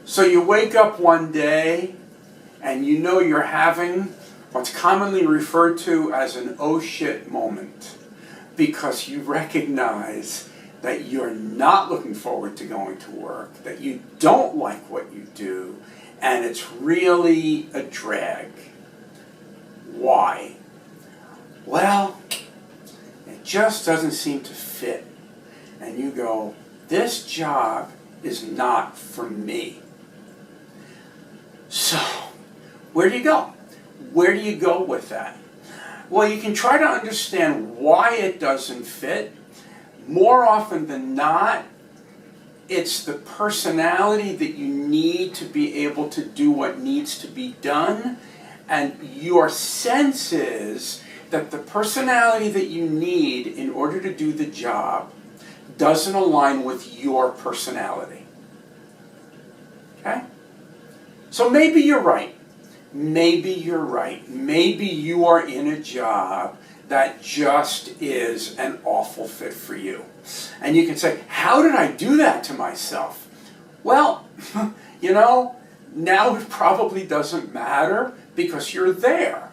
So you wake up one day and you know you're having what's commonly referred to as an oh shit moment, because you recognize that you're not looking forward to going to work, that you don't like what you do, and it's really a drag. Why? Well, it just doesn't seem to fit. And you go, this job is not for me. So, where do you go? Where do you go with that? Well, you can try to understand why it doesn't fit. More often than not, it's the personality that you need to be able to do what needs to be done, and your sense is that the personality that you need in order to do the job doesn't align with your personality. Okay? So maybe you're right. Maybe you're right. Maybe you are in a job that just is an awful fit for you. And you can say, how did I do that to myself? Well, you know, now it probably doesn't matter because you're there.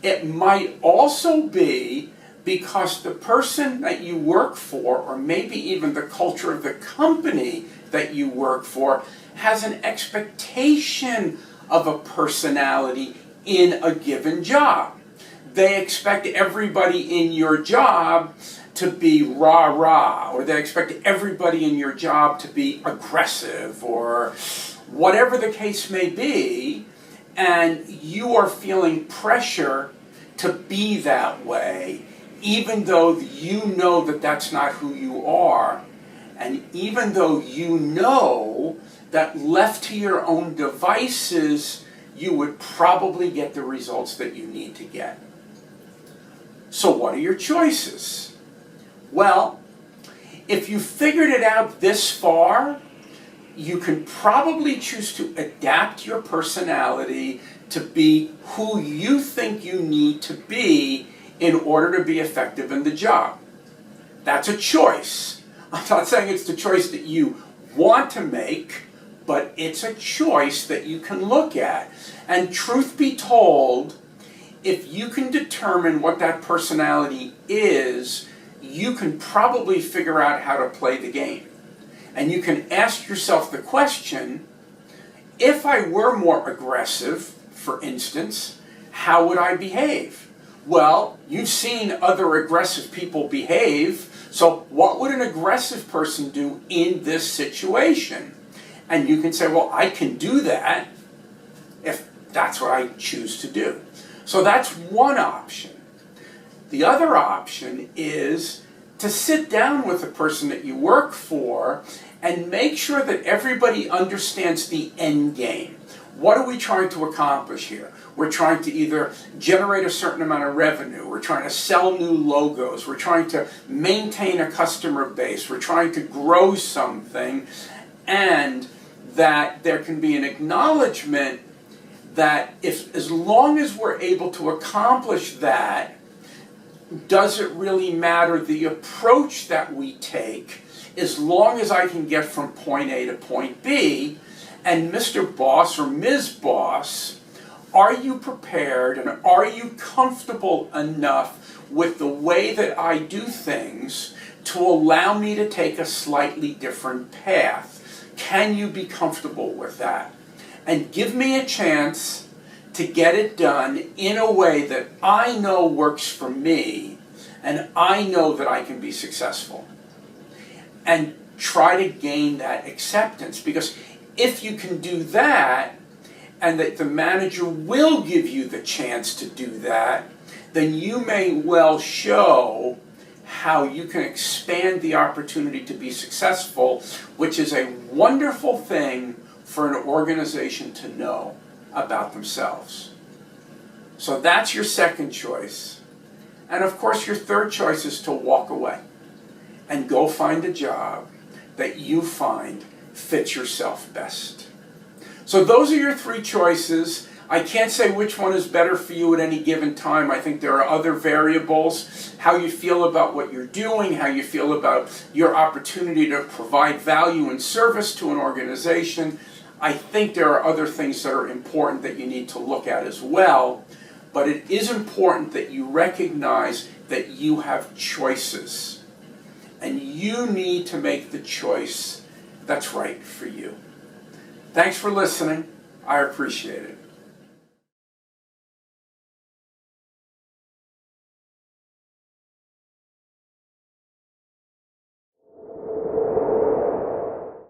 It might also be because the person that you work for, or maybe even the culture of the company that you work for, has an expectation of a personality in a given job. They expect everybody in your job to be rah-rah, or they expect everybody in your job to be aggressive, or whatever the case may be, and you are feeling pressure to be that way, even though you know that that's not who you are, and even though you know that left to your own devices, you would probably get the results that you need to get. So what are your choices? Well, if you figured it out this far, you can probably choose to adapt your personality to be who you think you need to be in order to be effective in the job. That's a choice. I'm not saying it's the choice that you want to make, but it's a choice that you can look at. And truth be told, if you can determine what that personality is, you can probably figure out how to play the game. And you can ask yourself the question, if I were more aggressive, for instance, how would I behave? Well, you've seen other aggressive people behave, so what would an aggressive person do in this situation? And you can say, well, I can do that if that's what I choose to do. So that's one option. The other option is to sit down with the person that you work for and make sure that everybody understands the end game. What are we trying to accomplish here? We're trying to either generate a certain amount of revenue, we're trying to sell new logos, we're trying to maintain a customer base, we're trying to grow something, and that there can be an acknowledgement that as long as we're able to accomplish that, does it really matter the approach that we take, as long as I can get from point A to point B? And Mr. Boss or Ms. Boss, are you prepared and are you comfortable enough with the way that I do things to allow me to take a slightly different path? Can you be comfortable with that? And give me a chance to get it done in a way that I know works for me and I know that I can be successful. And try to gain that acceptance, because if you can do that, and that the manager will give you the chance to do that, then you may well show how you can expand the opportunity to be successful, which is a wonderful thing for an organization to know about themselves. So that's your second choice. And of course your third choice is to walk away and go find a job that you find fits yourself best. So those are your three choices. I can't say which one is better for you at any given time. I think there are other variables. How you feel about what you're doing, how you feel about your opportunity to provide value and service to an organization. I think there are other things that are important that you need to look at as well. But it is important that you recognize that you have choices. And you need to make the choice that's right for you. Thanks for listening. I appreciate it.